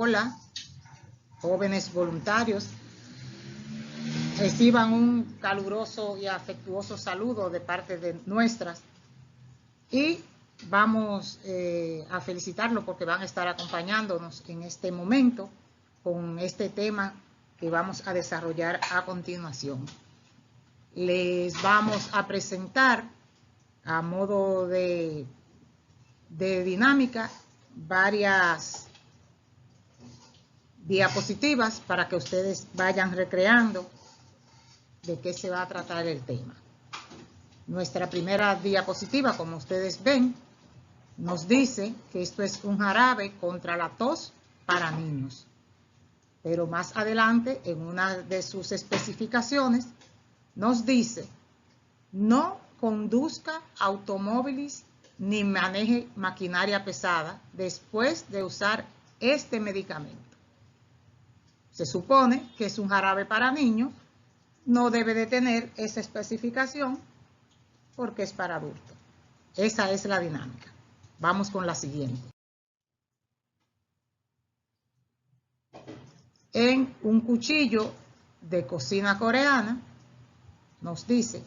Hola, jóvenes voluntarios, reciban un caluroso y afectuoso saludo de parte de nuestras y vamos a felicitarlos porque van a estar acompañándonos en este momento con este tema que vamos a desarrollar a continuación. Les vamos a presentar a modo de dinámica varias diapositivas para que ustedes vayan recreando de qué se va a tratar el tema. Nuestra primera diapositiva, como ustedes ven, nos dice que esto es un jarabe contra la tos para niños. Pero más adelante, en una de sus especificaciones, nos dice: no conduzca automóviles ni maneje maquinaria pesada después de usar este medicamento. Se supone que es un jarabe para niños, no debe de tener esa especificación porque es para adultos. Esa es la dinámica. Vamos con la siguiente. En un cuchillo de cocina coreana nos dice: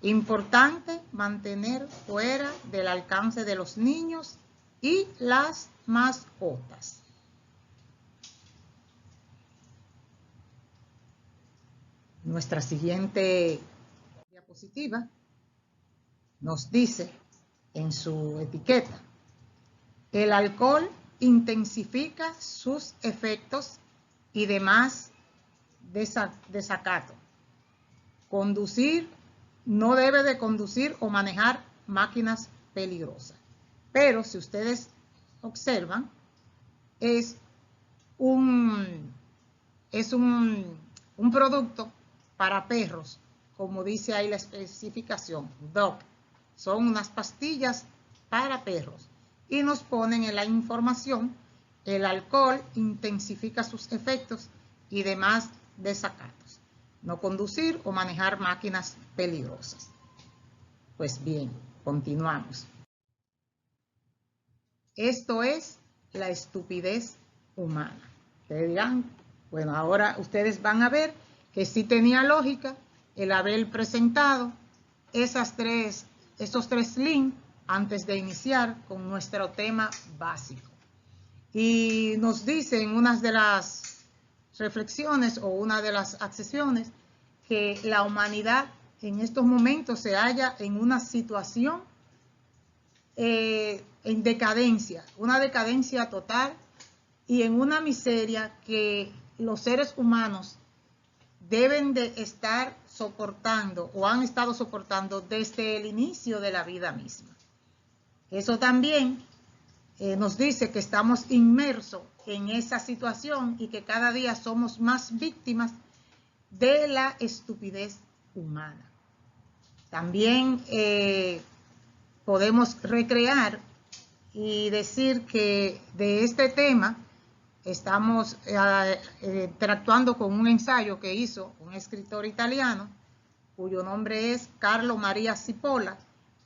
importante mantener fuera del alcance de los niños y las mascotas. Nuestra siguiente diapositiva nos dice en su etiqueta: el alcohol intensifica sus efectos y demás desacato. No debe de conducir o manejar máquinas peligrosas. Pero si ustedes observan, es un producto para perros, como dice ahí la especificación, DOG. Son unas pastillas para perros y nos ponen en la información: el alcohol intensifica sus efectos y demás desacatos. No conducir o manejar máquinas peligrosas. Pues bien, continuamos. Esto es la estupidez humana. Ustedes dirán, bueno, ahora ustedes van a ver que sí tenía lógica el haber presentado esos tres links antes de iniciar con nuestro tema básico. Y nos dice en una de las reflexiones o una de las accesiones que la humanidad en estos momentos se halla en una situación en decadencia, una decadencia total y en una miseria que los seres humanos deben de estar soportando o han estado soportando desde el inicio de la vida misma. Eso también nos dice que estamos inmersos en esa situación y que cada día somos más víctimas de la estupidez humana. También podemos recrear y decir que de este tema estamos interactuando con un ensayo que hizo un escritor italiano cuyo nombre es Carlo Maria Cipolla,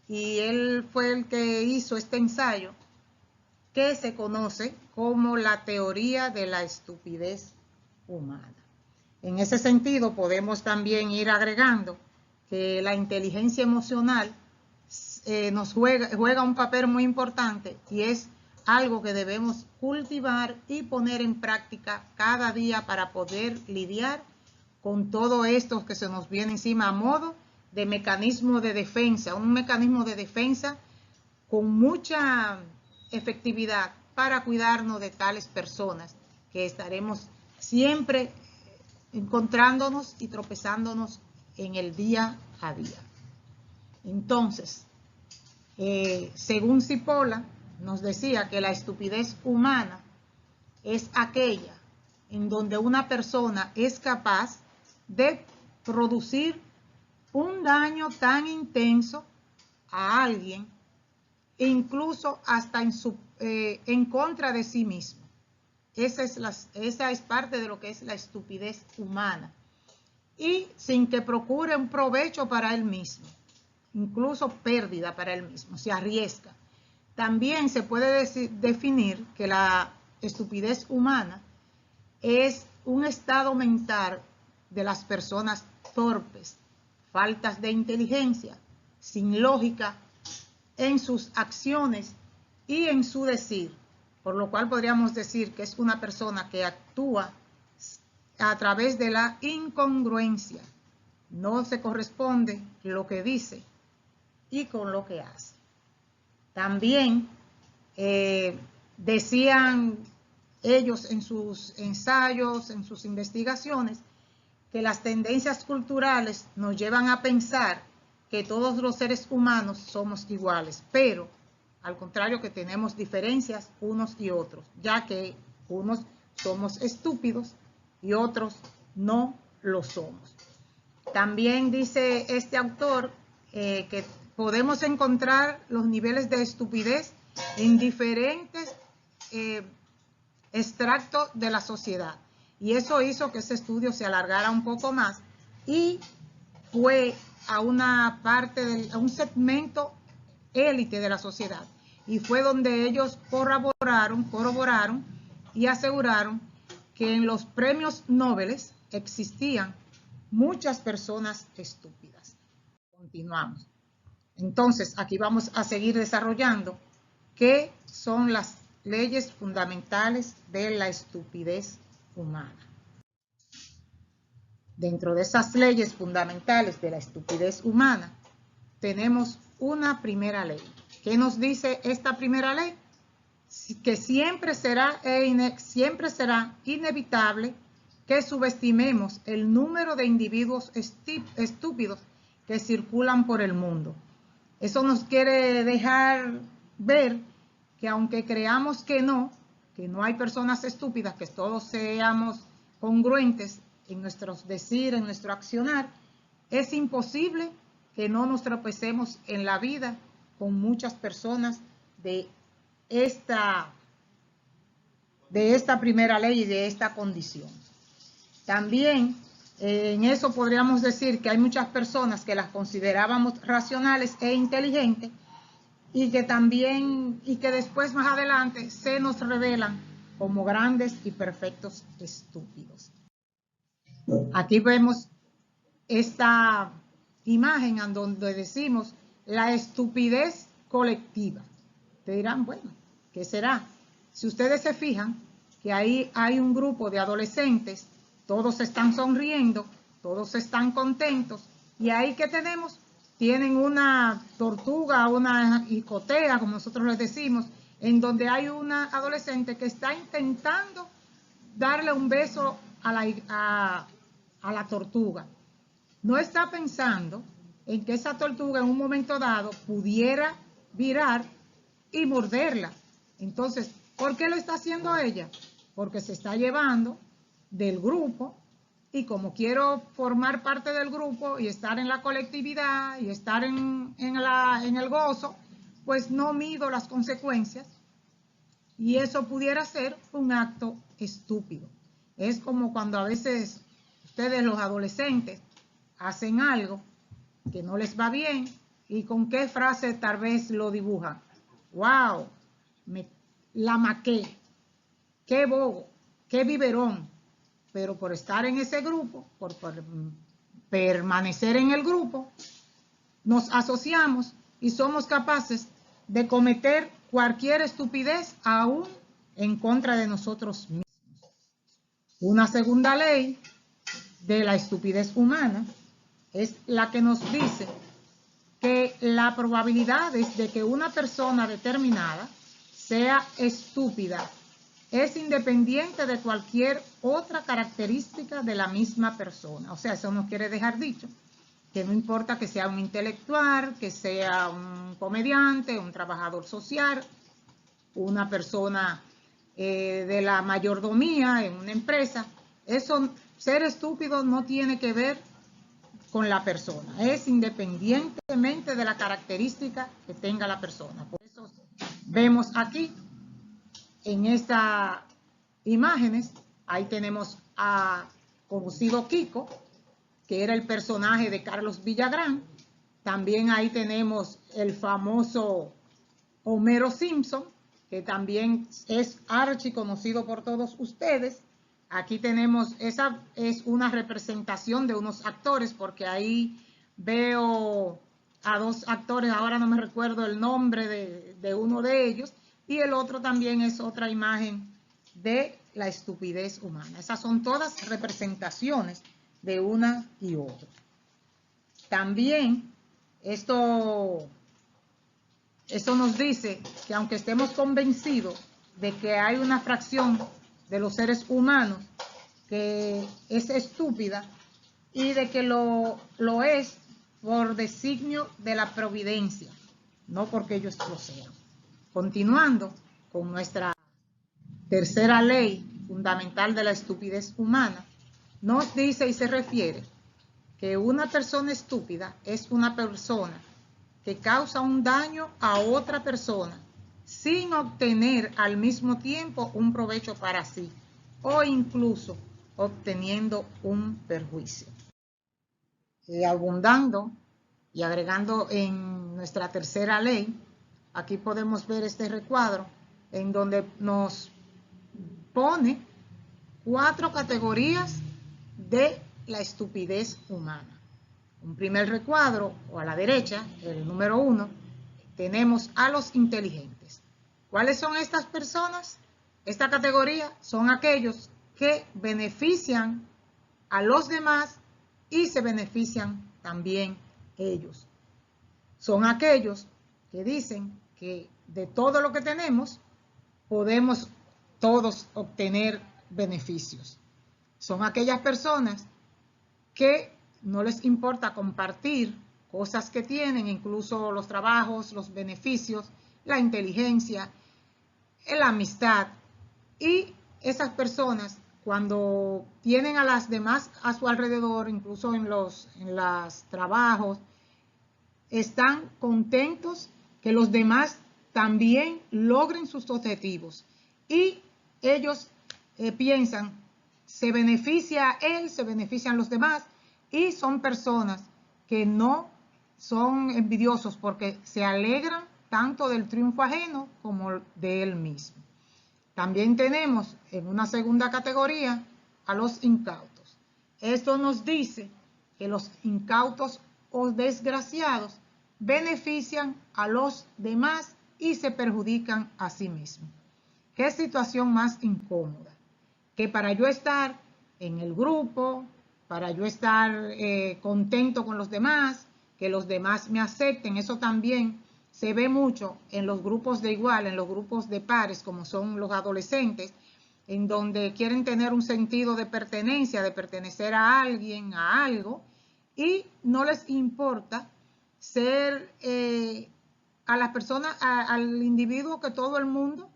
y él fue el que hizo este ensayo que se conoce como la teoría de la estupidez humana. En ese sentido, podemos también ir agregando que la inteligencia emocional nos juega un papel muy importante y es algo que debemos cultivar y poner en práctica cada día para poder lidiar con todo esto que se nos viene encima a modo de mecanismo de defensa, un mecanismo de defensa con mucha efectividad para cuidarnos de tales personas que estaremos siempre encontrándonos y tropezándonos en el día a día. Entonces, según Cipolla, nos decía que la estupidez humana es aquella en donde una persona es capaz de producir un daño tan intenso a alguien, e incluso hasta en contra de sí mismo. Esa es parte de lo que es la estupidez humana. Y sin que procure un provecho para él mismo, incluso pérdida para él mismo, se arriesga. También se puede definir que la estupidez humana es un estado mental de las personas torpes, faltas de inteligencia, sin lógica en sus acciones y en su decir, por lo cual podríamos decir que es una persona que actúa a través de la incongruencia. No se corresponde lo que dice y con lo que hace. También decían ellos en sus ensayos, en sus investigaciones, que las tendencias culturales nos llevan a pensar que todos los seres humanos somos iguales, pero al contrario que tenemos diferencias unos y otros, ya que unos somos estúpidos y otros no lo somos. También dice este autor que podemos encontrar los niveles de estupidez en diferentes extractos de la sociedad. Y eso hizo que ese estudio se alargara un poco más y fue a una parte, a un segmento élite de la sociedad. Y fue donde ellos corroboraron y aseguraron que en los premios Nobel existían muchas personas estúpidas. Continuamos. Entonces, aquí vamos a seguir desarrollando qué son las leyes fundamentales de la estupidez humana. Dentro de esas leyes fundamentales de la estupidez humana, tenemos una primera ley. ¿Qué nos dice esta primera ley? Que siempre será inevitable que subestimemos el número de individuos estúpidos que circulan por el mundo. Eso nos quiere dejar ver que aunque creamos que no hay personas estúpidas, que todos seamos congruentes en nuestros decir, en nuestro accionar, es imposible que no nos tropecemos en la vida con muchas personas de esta primera ley y de esta condición. También en eso podríamos decir que hay muchas personas que las considerábamos racionales e inteligentes y que después más adelante se nos revelan como grandes y perfectos estúpidos. Aquí vemos esta imagen en donde decimos la estupidez colectiva. Te dirán, bueno, ¿qué será? Si ustedes se fijan que ahí hay un grupo de adolescentes, todos están sonriendo, todos están contentos, y ahí que tenemos, tienen una tortuga, una jicotea, como nosotros les decimos, en donde hay una adolescente que está intentando darle un beso a la tortuga. No está pensando en que esa tortuga en un momento dado pudiera virar y morderla. Entonces, ¿por qué lo está haciendo ella? Porque se está llevando del grupo y como quiero formar parte del grupo y estar en la colectividad y estar en el gozo, pues no mido las consecuencias y eso pudiera ser un acto estúpido. Es como cuando a veces ustedes los adolescentes hacen algo que no les va bien y con qué frase tal vez lo dibujan. ¡Wow! La maqué. ¡Qué bobo! ¡Qué biberón! Pero por estar en ese grupo, por permanecer en el grupo, nos asociamos y somos capaces de cometer cualquier estupidez aún en contra de nosotros mismos. Una segunda ley de la estupidez humana es la que nos dice que la probabilidad de que una persona determinada sea estúpida es independiente de cualquier otra característica de la misma persona. O sea, eso nos quiere dejar dicho que no importa que sea un intelectual, que sea un comediante, un trabajador social, una persona de la mayordomía en una empresa, eso, ser estúpido no tiene que ver con la persona, es independientemente de la característica que tenga la persona. Por eso vemos aquí en estas imágenes, ahí tenemos a conocido Kiko, que era el personaje de Carlos Villagrán. También ahí tenemos el famoso Homero Simpson, que también es archiconocido por todos ustedes. Aquí tenemos, esa es una representación de unos actores, porque ahí veo a dos actores, ahora no me recuerdo el nombre de uno de ellos, y el otro también es otra imagen de la estupidez humana. Esas son todas representaciones de una y otra. También esto nos dice que aunque estemos convencidos de que hay una fracción de los seres humanos que es estúpida y de que lo es por designio de la providencia, no porque ellos lo sean. Continuando con nuestra tercera ley fundamental de la estupidez humana, nos dice y se refiere que una persona estúpida es una persona que causa un daño a otra persona sin obtener al mismo tiempo un provecho para sí o incluso obteniendo un perjuicio. Abundando y agregando en nuestra tercera ley, aquí podemos ver este recuadro en donde nos pone 4 categorías de la estupidez humana. Un primer recuadro, o a la derecha, el número 1, tenemos a los inteligentes. ¿Cuáles son estas personas? Esta categoría son aquellos que benefician a los demás y se benefician también ellos. Son aquellos que dicen que de todo lo que tenemos podemos todos obtener beneficios. Son aquellas personas que no les importa compartir cosas que tienen, incluso los trabajos, los beneficios, la inteligencia, la amistad. Y esas personas, cuando tienen a las demás a su alrededor, incluso en los trabajos, están contentos que los demás también logren sus objetivos. Y ellos piensan, se beneficia él, se benefician los demás, y son personas que no son envidiosos porque se alegran tanto del triunfo ajeno como de él mismo. También tenemos en una segunda categoría a los incautos. Esto nos dice que los incautos o desgraciados benefician a los demás y se perjudican a sí mismos. ¿Qué situación más incómoda? Que para yo estar en el grupo, para yo estar contento con los demás, que los demás me acepten, eso también se ve mucho en los grupos de igual, en los grupos de pares, como son los adolescentes, en donde quieren tener un sentido de pertenencia, de pertenecer a alguien, a algo, y no les importa ser a las personas, al individuo que todo el mundo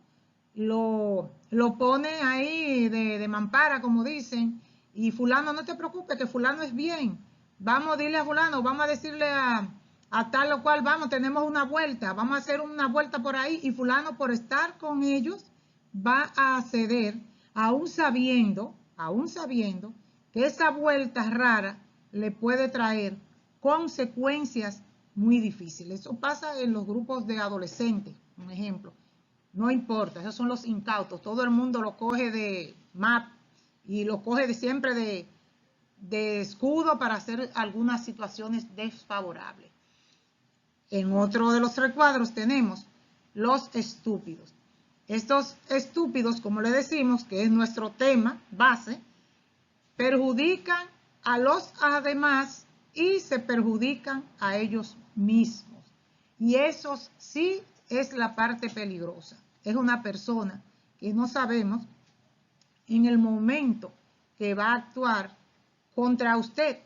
lo pone ahí de mampara, como dicen, y fulano, no te preocupes, que fulano es bien, vamos a decirle a fulano, vamos a decirle a tal o cual, vamos, tenemos una vuelta, vamos a hacer una vuelta por ahí, y fulano por estar con ellos va a ceder, aún sabiendo que esa vuelta rara le puede traer consecuencias muy difíciles. Eso pasa en los grupos de adolescentes, un ejemplo. No importa, esos son los incautos. Todo el mundo lo coge de map y lo coge siempre de escudo para hacer algunas situaciones desfavorables. En otro de los recuadros tenemos los estúpidos. Estos estúpidos, como le decimos, que es nuestro tema base, perjudican a los demás y se perjudican a ellos mismos. Y eso sí es la parte peligrosa. Es una persona que no sabemos en el momento que va a actuar contra usted,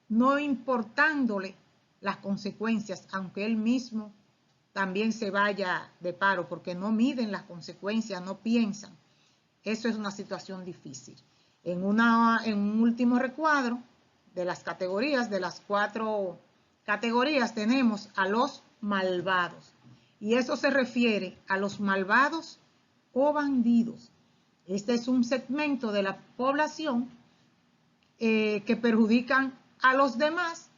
no importándole las consecuencias, aunque él mismo también se vaya de paro, porque no miden las consecuencias, no piensan. Eso es una situación difícil. En un último recuadro de las categorías, de las 4 categorías, tenemos a los malvados. Y eso se refiere a los malvados o bandidos. Este es un segmento de la población que perjudican a los demás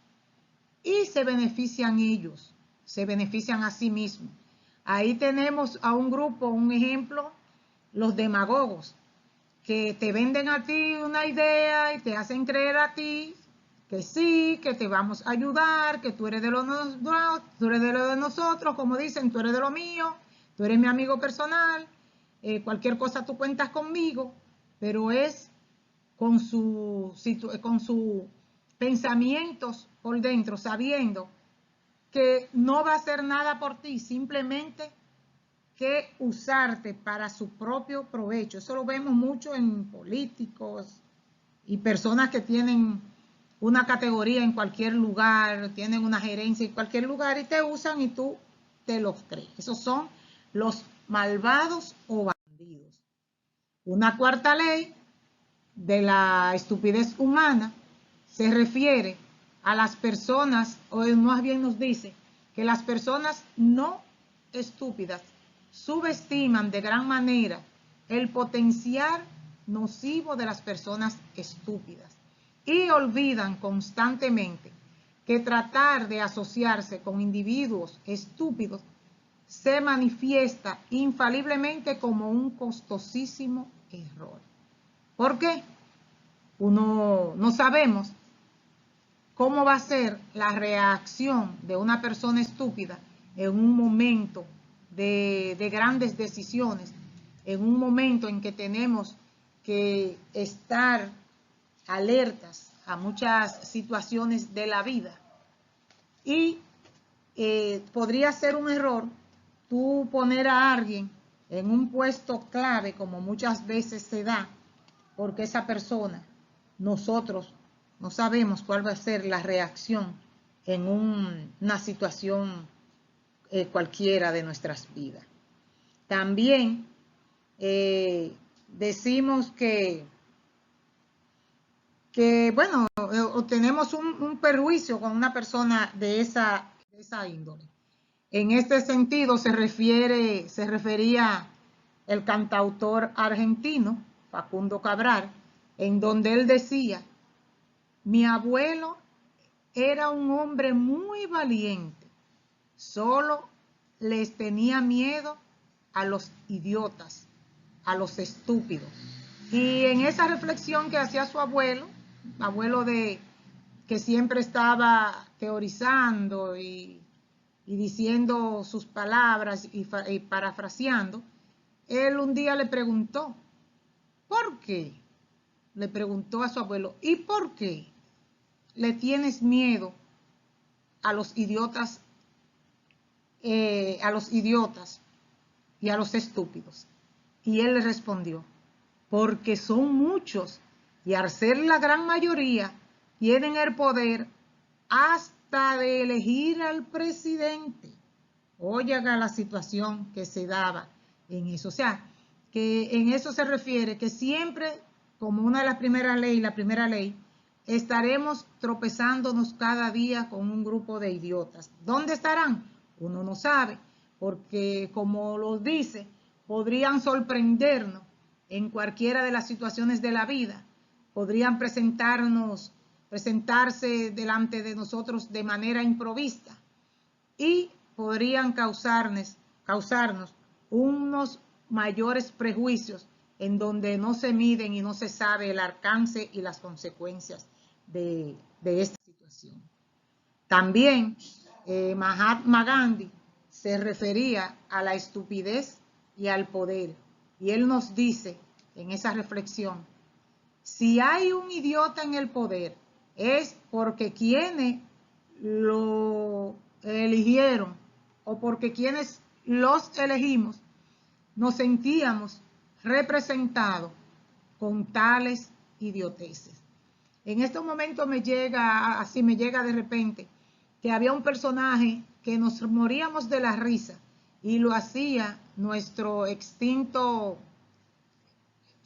y se benefician ellos, se benefician a sí mismos. Ahí tenemos a un grupo, un ejemplo, los demagogos. que te venden a ti una idea y te hacen creer a ti que sí, que te vamos a ayudar, que tú eres de tú eres de lo de nosotros, como dicen, tú eres de lo mío, tú eres mi amigo personal, cualquier cosa tú cuentas conmigo, pero es con sus pensamientos por dentro, sabiendo que no va a hacer nada por ti, simplemente que usarte para su propio provecho. Eso lo vemos mucho en políticos y personas que tienen una categoría en cualquier lugar, tienen una gerencia en cualquier lugar y te usan y tú te los crees. Esos son los malvados o bandidos. Una cuarta ley de la estupidez humana se refiere a las personas, o más bien nos dice que las personas no estúpidas subestiman de gran manera el potencial nocivo de las personas estúpidas y olvidan constantemente que tratar de asociarse con individuos estúpidos se manifiesta infaliblemente como un costosísimo error. ¿Por qué? No sabemos cómo va a ser la reacción de una persona estúpida en un momento de grandes decisiones, en un momento en que tenemos que estar alertas a muchas situaciones de la vida. Y podría ser un error tú poner a alguien en un puesto clave, como muchas veces se da, porque esa persona, nosotros no sabemos cuál va a ser la reacción en una situación cualquiera de nuestras vidas. También decimos que bueno, tenemos un perjuicio con una persona de esa índole. En este sentido se refería el cantautor argentino Facundo Cabral, en donde él decía: mi abuelo era un hombre muy valiente, solo les tenía miedo a los idiotas, a los estúpidos. Y en esa reflexión que hacía su abuelo que siempre estaba teorizando y diciendo sus palabras y parafraseando, él un día le preguntó, ¿por qué? Le preguntó a su abuelo, ¿y por qué le tienes miedo a los idiotas y a los estúpidos? Y él le respondió, porque son muchos y al ser la gran mayoría tienen el poder hasta de elegir al presidente. Oigan a la situación que se daba en eso. O sea, que en eso se refiere que siempre, como una de las primeras leyes, la primera ley, estaremos tropezándonos cada día con un grupo de idiotas. ¿Dónde estarán? Uno no sabe, porque como lo dice, podrían sorprendernos en cualquiera de las situaciones de la vida. Podrían presentarse delante de nosotros de manera improvista y podrían causarnos unos mayores prejuicios en donde no se miden y no se sabe el alcance y las consecuencias de esta situación. También Mahatma Gandhi se refería a la estupidez y al poder. Y él nos dice en esa reflexión, si hay un idiota en el poder, es porque quienes lo eligieron o porque quienes los elegimos nos sentíamos representados con tales idioteces. En estos momentos me llega de repente que había un personaje que nos moríamos de la risa y lo hacía nuestro extinto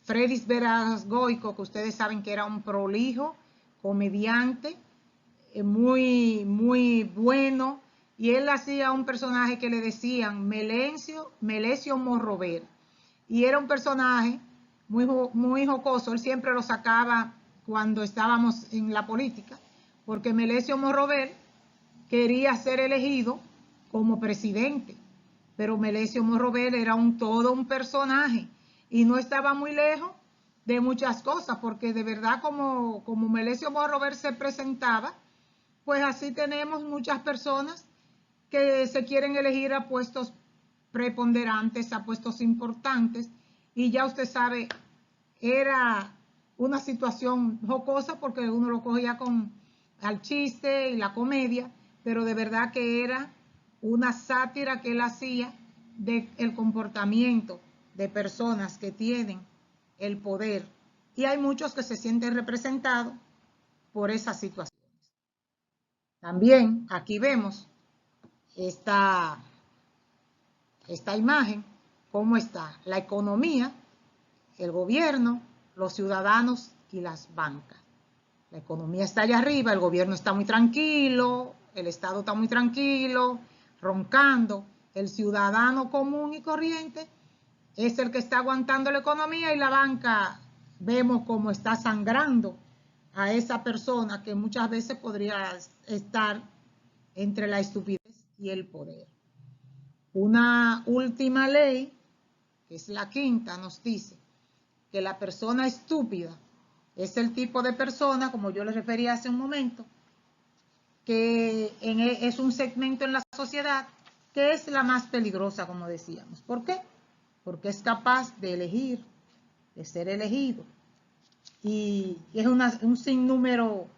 Fredis Verasgoico, que ustedes saben que era un prolijo comediante, muy, muy bueno, y él hacía un personaje que le decían Melesio Morrover, y era un personaje muy, muy jocoso. Él siempre lo sacaba cuando estábamos en la política, porque Melesio Morrover quería ser elegido como presidente, pero Melesio Morrover era todo un personaje y no estaba muy lejos de muchas cosas, porque de verdad como Melesio Morrover se presentaba, pues así tenemos muchas personas que se quieren elegir a puestos preponderantes, a puestos importantes, y ya usted sabe, era una situación jocosa porque uno lo cogía con al chiste y la comedia, pero de verdad que era una sátira que él hacía del comportamiento de personas que tienen el poder, y hay muchos que se sienten representados por esas situaciones. También aquí vemos esta imagen, cómo está la economía, el gobierno, los ciudadanos y las bancas. La economía está allá arriba, el gobierno está muy tranquilo, el Estado está muy tranquilo, roncando. El ciudadano común y corriente es el que está aguantando la economía, y la banca vemos cómo está sangrando a esa persona que muchas veces podría estar entre la estupidez y el poder. Una última ley, que es la quinta, nos dice que la persona estúpida es el tipo de persona, como yo les refería hace un momento, que es un segmento en la sociedad que es la más peligrosa, como decíamos. ¿Por qué? Porque es capaz de elegir, de ser elegido. Y es un sinnúmero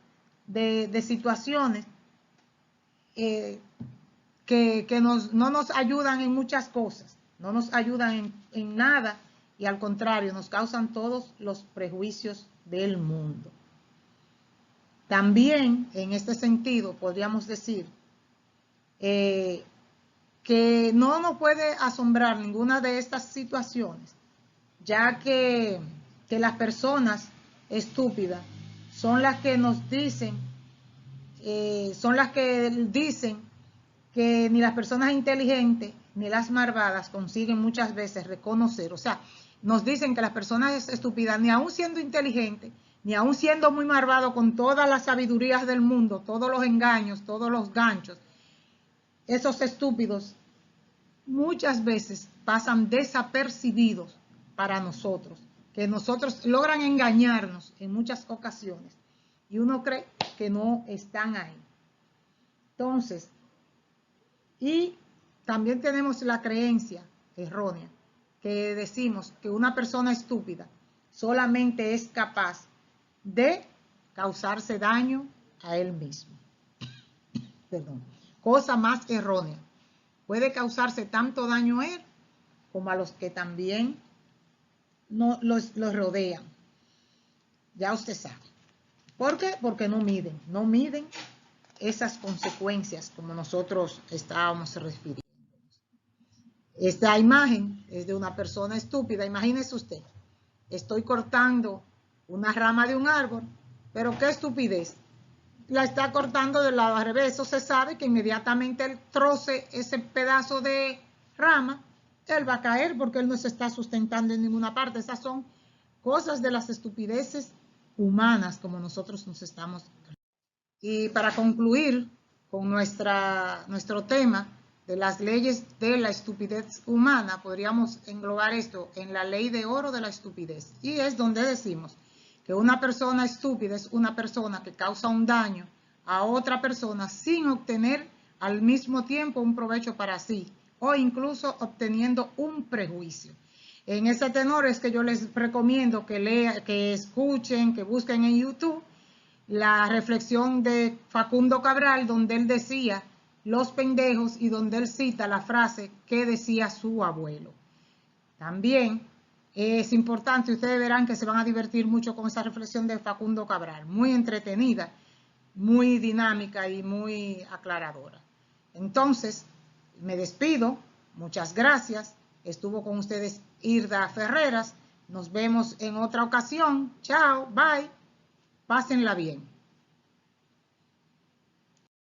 de situaciones que no nos ayudan en muchas cosas, no nos ayudan en nada, y al contrario, nos causan todos los prejuicios del mundo. También, en este sentido, podríamos decir que no nos puede asombrar ninguna de estas situaciones, ya que las personas estúpidas son las que nos dicen, que ni las personas inteligentes ni las malvadas consiguen muchas veces reconocer. O sea, nos dicen que las personas estúpidas, ni aun siendo inteligentes, ni aun siendo muy malvados con todas las sabidurías del mundo, todos los engaños, todos los ganchos, esos estúpidos muchas veces pasan desapercibidos para nosotros, que nosotros logran engañarnos en muchas ocasiones y uno cree que no están ahí. Entonces, y también tenemos la creencia errónea que decimos que una persona estúpida solamente es capaz de causarse daño a él mismo. Perdón. Cosa más errónea. Puede causarse tanto daño a él como a los que también los rodean. Ya usted sabe. ¿Por qué? Porque no miden esas consecuencias como nosotros estábamos refiriendo. Esta imagen es de una persona estúpida. Imagínese usted, estoy cortando una rama de un árbol, pero qué estupidez, la está cortando del lado al revés. Eso se sabe que inmediatamente él troce ese pedazo de rama, él va a caer porque él no se está sustentando en ninguna parte. Esas son cosas de las estupideces humanas como nosotros nos estamos. Y para concluir con nuestro tema de las leyes de la estupidez humana, podríamos englobar esto en la ley de oro de la estupidez. Y es donde decimos que una persona estúpida es una persona que causa un daño a otra persona sin obtener al mismo tiempo un provecho para sí, o incluso obteniendo un prejuicio. En ese tenor es que yo les recomiendo que lean, que escuchen, que busquen en YouTube la reflexión de Facundo Cabral, donde él decía los pendejos y donde él cita la frase que decía su abuelo. También es importante, ustedes verán que se van a divertir mucho con esa reflexión de Facundo Cabral, muy entretenida, muy dinámica y muy aclaradora. Entonces, me despido, muchas gracias, estuvo con ustedes Irda Ferreras, nos vemos en otra ocasión, chao, bye, pásenla bien.